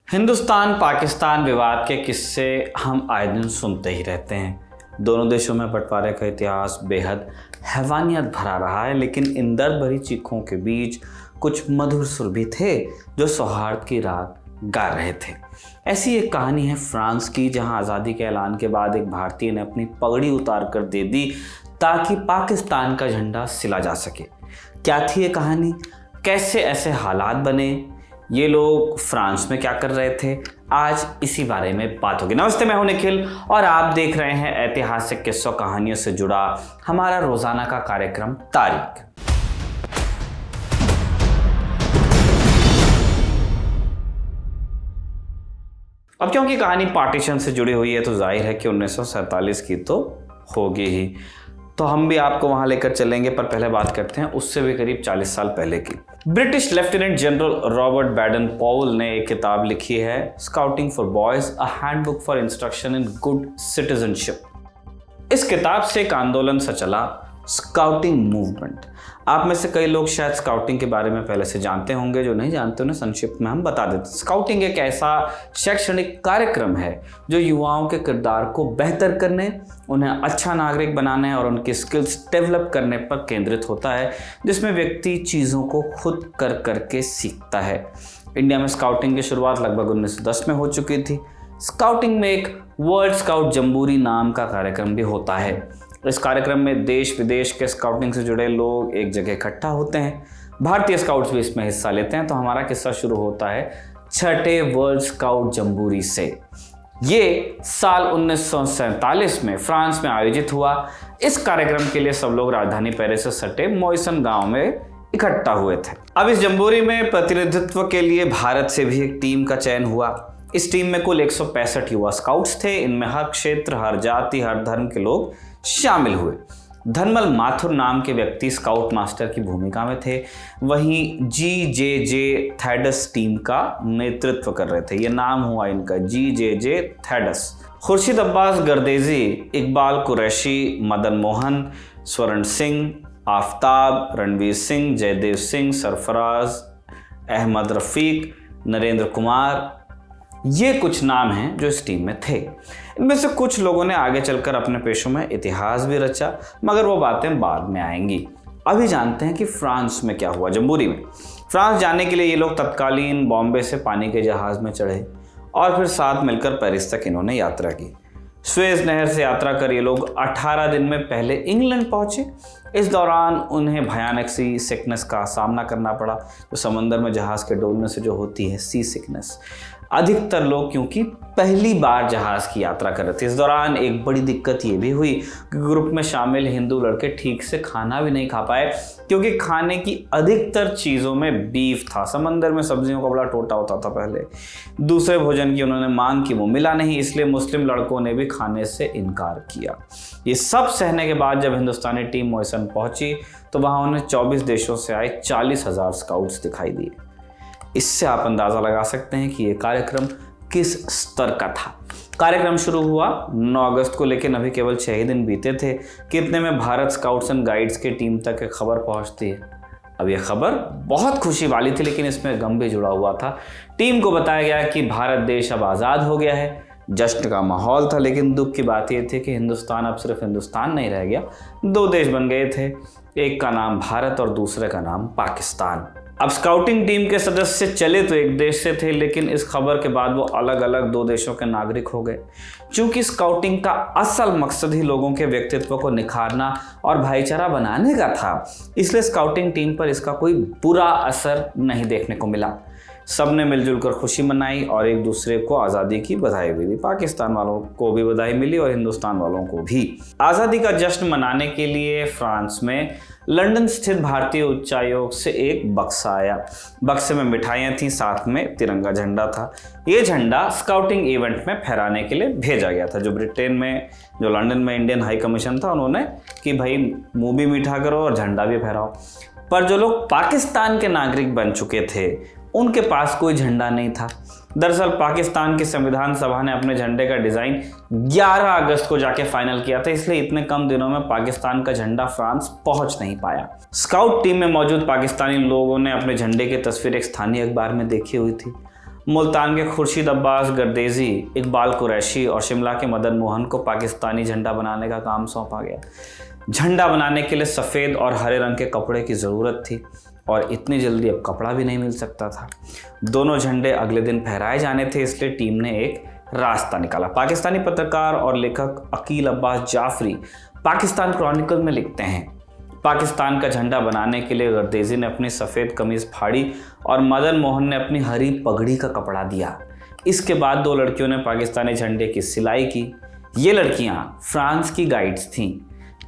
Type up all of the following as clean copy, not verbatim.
हिंदुस्तान पाकिस्तान विवाद के किस्से हम आए दिन सुनते ही रहते हैं। दोनों देशों में बंटवारे का इतिहास बेहद हैवानियत भरा रहा है, लेकिन इन दर्द भरी चीखों के बीच कुछ मधुर सुर भी थे जो सौहार्द की राग गा रहे थे। ऐसी एक कहानी है फ्रांस की, जहां आज़ादी के ऐलान के बाद एक भारतीय ने अपनी पगड़ी उतार कर दे दी ताकि पाकिस्तान का झंडा सिला जा सके। क्या थी ये कहानी, कैसे ऐसे हालात बने, ये लोग फ्रांस में क्या कर रहे थे, आज इसी बारे में बात होगी। नमस्ते, मैं हूं निखिल और आप देख रहे हैं ऐतिहासिक किस्सों कहानियों से जुड़ा हमारा रोजाना का कार्यक्रम तारीख। अब क्योंकि कहानी पार्टीशन से जुड़ी हुई है तो जाहिर है कि 1947 की तो होगी ही, तो हम भी आपको वहां लेकर चलेंगे। पर पहले बात करते हैं उससे भी करीब 40 साल पहले की। British lieutenant general Robert Baden Powell ने एक किताब लिखी है, scouting for boys, a handbook for instruction in good citizenship. इस किताब से एक आंदोलन सा चला, स्काउटिंग मूवमेंट। आप में से कई लोग शायद स्काउटिंग के बारे में पहले से जानते होंगे, जो नहीं जानते उन्हें संक्षिप्त में हम बता देते हैं। स्काउटिंग एक ऐसा शैक्षणिक कार्यक्रम है जो युवाओं के किरदार को बेहतर करने, उन्हें अच्छा नागरिक बनाने और उनकी स्किल्स डेवलप करने पर केंद्रित होता है, जिसमें व्यक्ति चीज़ों को खुद कर करके सीखता है। इंडिया में स्काउटिंग की शुरुआत लगभग 1910 में हो चुकी थी। स्काउटिंग में एक वर्ल्ड स्काउट जम्बूरी नाम का कार्यक्रम भी होता है। इस कार्यक्रम में देश विदेश के स्काउटिंग से जुड़े लोग एक जगह इकट्ठा होते हैं। भारतीय स्काउट्स भी इसमें हिस्सा लेते हैं। तो हमारा किस्सा शुरू होता है छठे वर्ल्ड स्काउट जम्बूरी से। ये साल 1947 में फ्रांस में आयोजित हुआ। इस कार्यक्रम के लिए सब लोग राजधानी पेरिस से सटे मोइसन गांव में इकट्ठा हुए थे। अब इस जम्बूरी में प्रतिनिधित्व के लिए भारत से भी एक टीम का चयन हुआ। इस टीम में कुल 165 युवा स्काउट्स थे। इनमें हर क्षेत्र, हर जाति, हर धर्म के लोग शामिल हुए। धनमल माथुर नाम के व्यक्ति स्काउट मास्टर की भूमिका में थे। वहीं जी.जे.जे. थैडस टीम का नेतृत्व कर रहे थे। ये नाम हुआ इनका, जी.जे.जे. थैडस। खुर्शीद अब्बास गर्देजी, इकबाल कुरैशी, मदन मोहन, स्वर्ण सिंह, आफ्ताब, रणवीर सिंह, जयदेव सिंह, सरफराज, अहमद रफीक, नरेंद्र कुमार, ये कुछ नाम हैं जो इस टीम में थे। इनमें से कुछ लोगों ने आगे चलकर अपने पेशों में इतिहास भी रचा, मगर वो बातें बाद में आएंगी। अभी जानते हैं कि फ्रांस में क्या हुआ। जम्बूरी में फ्रांस जाने के लिए ये लोग तत्कालीन बॉम्बे से पानी के जहाज में चढ़े और फिर साथ मिलकर पेरिस तक इन्होंने यात्रा की। स्वेज नहर से यात्रा कर ये लोग 18 दिन में पहले इंग्लैंड पहुंचे। इस दौरान उन्हें भयानक सी सिकनेस का सामना करना पड़ा, जो समंदर में जहाज के डूबने से जो होती है, सी सिकनेस। अधिकतर लोग क्योंकि पहली बार जहाज की यात्रा कर रहे थे। इस दौरान एक बड़ी दिक्कत ये भी हुई कि ग्रुप में शामिल हिंदू लड़के ठीक से खाना भी नहीं खा पाए, क्योंकि खाने की अधिकतर चीज़ों में बीफ था। समंदर में सब्जियों का बड़ा टोटा होता था पहले। दूसरे भोजन की उन्होंने मांग की, वो मिला नहीं, इसलिए मुस्लिम लड़कों ने भी खाने से इनकार किया। ये सब सहने के बाद जब हिंदुस्तानी टीम मोइसन पहुंची तो वहाँ उन्हें 24 देशों से आए 40,000 स्काउट्स दिखाई दिए। इससे आप अंदाज़ा लगा सकते हैं कि ये कार्यक्रम किस स्तर का था। कार्यक्रम शुरू हुआ 9 अगस्त को, लेकिन अभी केवल 6 ही दिन बीते थे कि इतने में भारत स्काउट्स एंड गाइड्स की टीम तक एक खबर पहुंचती है। अब यह खबर बहुत खुशी वाली थी, लेकिन इसमें गम भी जुड़ा हुआ था। टीम को बताया गया कि भारत देश अब आज़ाद हो गया है। जश्न का माहौल था, लेकिन दुख की बात यह थी कि हिंदुस्तान अब सिर्फ हिंदुस्तान नहीं रह गया, 2 देश बन गए थे। एक का नाम भारत और दूसरे का नाम पाकिस्तान। अब स्काउटिंग टीम के सदस्य चले तो एक देश से थे, लेकिन इस खबर के बाद वो अलग अलग 2 देशों के नागरिक हो गए। क्योंकि स्काउटिंग का असल मकसद ही लोगों के व्यक्तित्व को निखारना और भाईचारा बनाने का था, इसलिए स्काउटिंग टीम पर इसका कोई बुरा असर नहीं देखने को मिला। सब ने मिलजुल कर खुशी मनाई और एक दूसरे को आज़ादी की बधाई भी दी। पाकिस्तान वालों को भी बधाई मिली और हिंदुस्तान वालों को भी। आज़ादी का जश्न मनाने के लिए फ्रांस में लंदन स्थित भारतीय उच्चायोग से एक बक्सा आया। बक्से में मिठाइयाँ थीं, साथ में तिरंगा झंडा था। ये झंडा स्काउटिंग इवेंट में फहराने के लिए भेजा गया था। जो ब्रिटेन में, जो लंदन में इंडियन हाई कमीशन था, उन्होंने कि भाई मुँह भी मीठा करो और झंडा भी फहराओ। पर जो लोग पाकिस्तान के नागरिक बन चुके थे उनके पास कोई झंडा नहीं था। दरअसल पाकिस्तान की संविधान सभा ने अपने झंडे का डिज़ाइन 11 अगस्त को जाके फाइनल किया था, इसलिए इतने कम दिनों में पाकिस्तान का झंडा फ्रांस पहुंच नहीं पाया। स्काउट टीम में मौजूद पाकिस्तानी लोगों ने अपने झंडे की तस्वीर एक स्थानीय अखबार में देखी हुई थी। मुल्तान के खुर्शीद अब्बास गर्देजी, इकबाल कुरैशी और शिमला के मदन मोहन को पाकिस्तानी झंडा बनाने का काम सौंपा गया। झंडा बनाने के लिए सफ़ेद और हरे रंग के कपड़े की ज़रूरत थी और इतनी जल्दी अब कपड़ा भी नहीं मिल सकता था। दोनों झंडे अगले दिन फहराए जाने थे, इसलिए टीम ने एक रास्ता निकाला। पाकिस्तानी पत्रकार और लेखक अकील अब्बास जाफरी पाकिस्तान क्रॉनिकल में लिखते हैं, पाकिस्तान का झंडा बनाने के लिए गर्देजी ने अपनी सफ़ेद कमीज़ फाड़ी और मदन मोहन ने अपनी हरी पगड़ी का कपड़ा दिया। इसके बाद दो लड़कियों ने पाकिस्तानी झंडे की सिलाई की। ये लड़कियां फ्रांस की गाइड्स थीं।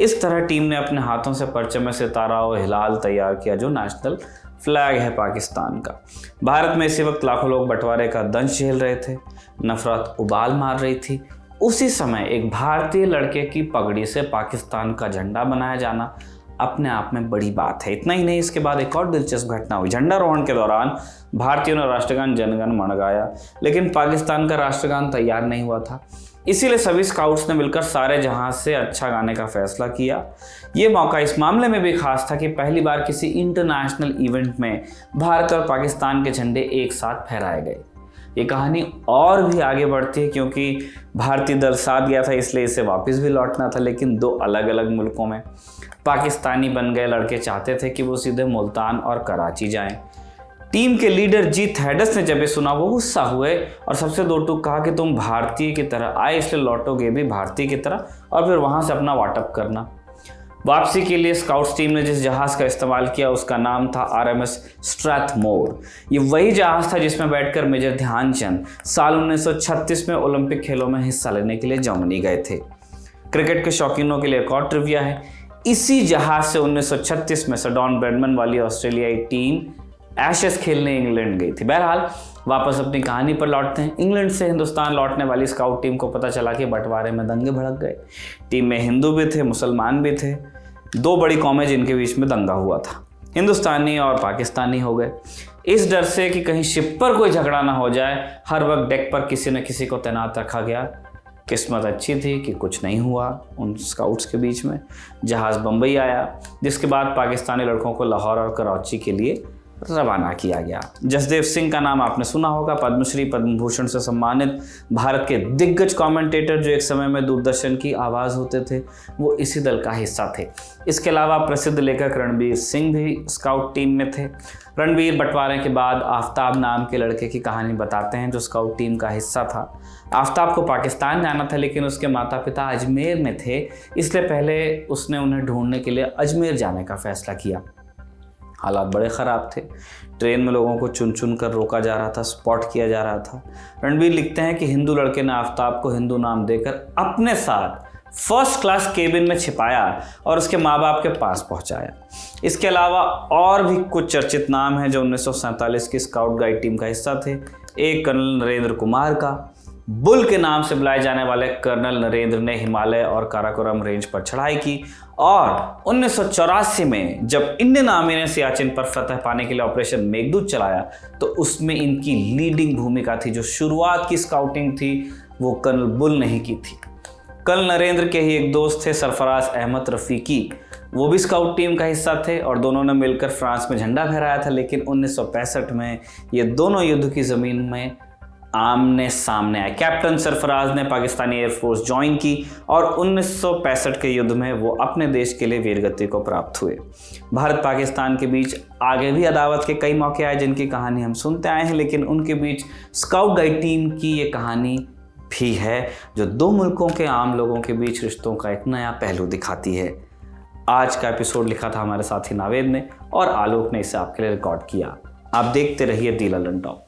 इस तरह टीम ने अपने हाथों से परचम में सितारा और हिलाल तैयार किया, जो नेशनल फ्लैग है पाकिस्तान का। भारत में इसी वक्त लाखों लोग बंटवारे का दंश झेल रहे थे, नफरत उबाल मार रही थी। उसी समय एक भारतीय लड़के की पगड़ी से पाकिस्तान का झंडा बनाया जाना अपने आप में बड़ी बात है। इतना ही नहीं, इसके बाद एक और दिलचस्प घटना हुई। झंडारोहण के दौरान भारतीयों ने राष्ट्रगान जनगण मन गाया, लेकिन पाकिस्तान का राष्ट्रगान तैयार नहीं हुआ था। इसीलिए सभी स्काउट्स ने मिलकर सारे जहां से अच्छा गाने का फैसला किया। ये मौका इस मामले में भी खास था कि पहली बार किसी इंटरनेशनल इवेंट में भारत और पाकिस्तान के झंडे एक साथ फहराए गए। ये कहानी और भी आगे बढ़ती है क्योंकि भारतीय दल साथ गया था, इसलिए इसे वापस भी लौटना था, लेकिन दो अलग अलग मुल्कों में। पाकिस्तानी बन गए लड़के चाहते थे कि वो सीधे मुल्तान और कराची जाएं। टीम के लीडर जीत हैडस ने जब ये सुना वो गुस्सा हुए और सबसे दो टूक कहा कि तुम भारतीय की तरह आए, इसलिए लौटोगे भी भारतीय की तरह और फिर वहां से अपना वाटअप करना। वापसी के लिए स्काउट्स टीम ने जिस जहाज़ का इस्तेमाल किया उसका नाम था RMS स्ट्रैथमोर। ये वही जहाज़ था जिसमें बैठकर मेजर ध्यानचंद साल 1936 में ओलंपिक खेलों में हिस्सा लेने के लिए जर्मनी गए थे। क्रिकेट के शौकीनों के लिए एक और ट्रिविया है, इसी जहाज़ से 1936 में सर डॉन ब्रैडमैन वाली ऑस्ट्रेलियाई टीम एशेस खेलने इंग्लैंड गई थी। बहरहाल वापस अपनी कहानी पर लौटते हैं। इंग्लैंड से हिंदुस्तान लौटने वाली स्काउट टीम को पता चला कि बंटवारे में दंगे भड़क गए। टीम में हिंदू भी थे, मुसलमान भी थे, दो बड़ी कौमें जिनके बीच में दंगा हुआ था। हिंदुस्तानी और पाकिस्तानी हो गए। इस डर से कि कहीं शिप पर कोई झगड़ा ना हो जाए, हर वक्त डेक पर किसी न किसी को तैनात रखा गया। किस्मत अच्छी थी कि कुछ नहीं हुआ उन स्काउट्स के बीच में। जहाज़ बम्बई आया, जिसके बाद पाकिस्तानी लड़कों को लाहौर और कराची के लिए रवाना किया गया। जसदेव सिंह का नाम आपने सुना होगा, पद्मश्री पद्म भूषण से सम्मानित भारत के दिग्गज कमेंटेटर जो एक समय में दूरदर्शन की आवाज़ होते थे, वो इसी दल का हिस्सा थे। इसके अलावा प्रसिद्ध लेखक रणबीर सिंह भी स्काउट टीम में थे। रणबीर बंटवारे के बाद आफ्ताब नाम के लड़के की कहानी बताते हैं जो स्काउट टीम का हिस्सा था। आफ्ताब को पाकिस्तान जाना था, लेकिन उसके माता पिता अजमेर में थे, इसलिए पहले उसने उन्हें ढूंढने के लिए अजमेर जाने का फैसला किया। हालात बड़े ख़राब थे। ट्रेन में लोगों को चुन चुन कर रोका जा रहा था, स्पॉट किया जा रहा था। रणबीर लिखते हैं कि हिंदू लड़के ने आफ्ताब को हिंदू नाम देकर अपने साथ फर्स्ट क्लास केबिन में छिपाया और उसके माँ बाप के पास पहुंचाया। इसके अलावा और भी कुछ चर्चित नाम हैं जो 1947 की स्काउट गाइड टीम का हिस्सा थे। एक कर्नल नरेंद्र कुमार का, बुल के नाम से बुलाए जाने वाले कर्नल नरेंद्र ने हिमालय और काराकोरम रेंज पर चढ़ाई की और 1984 में जब इंडियन आर्मी ने सियाचिन पर फतह पाने के लिए ऑपरेशन मेघदूत चलाया तो उसमें इनकी लीडिंग भूमिका थी। जो शुरुआत की स्काउटिंग थी वो कर्नल बुल ने ही की थी। कर्नल नरेंद्र के ही एक दोस्त थे सरफराज अहमद रफ़ीकी, वो भी स्काउट टीम का हिस्सा थे और दोनों ने मिलकर फ्रांस में झंडा फहराया था। लेकिन 1965 में ये दोनों युद्ध की ज़मीन में आमने सामने आए। कैप्टन सरफराज ने पाकिस्तानी एयरफोर्स ज्वाइन की और 1965 के युद्ध में वो अपने देश के लिए वीरगति को प्राप्त हुए। भारत पाकिस्तान के बीच आगे भी अदावत के कई मौके आए जिनकी कहानी हम सुनते आए हैं, लेकिन उनके बीच स्काउट गाइड टीम की ये कहानी भी है जो दो मुल्कों के आम लोगों के बीच रिश्तों का एक नया पहलू दिखाती है। आज का एपिसोड लिखा था हमारे साथी नावेद ने और आलोक ने इसे आपके लिए रिकॉर्ड किया। आप देखते रहिए दी ललन टॉप।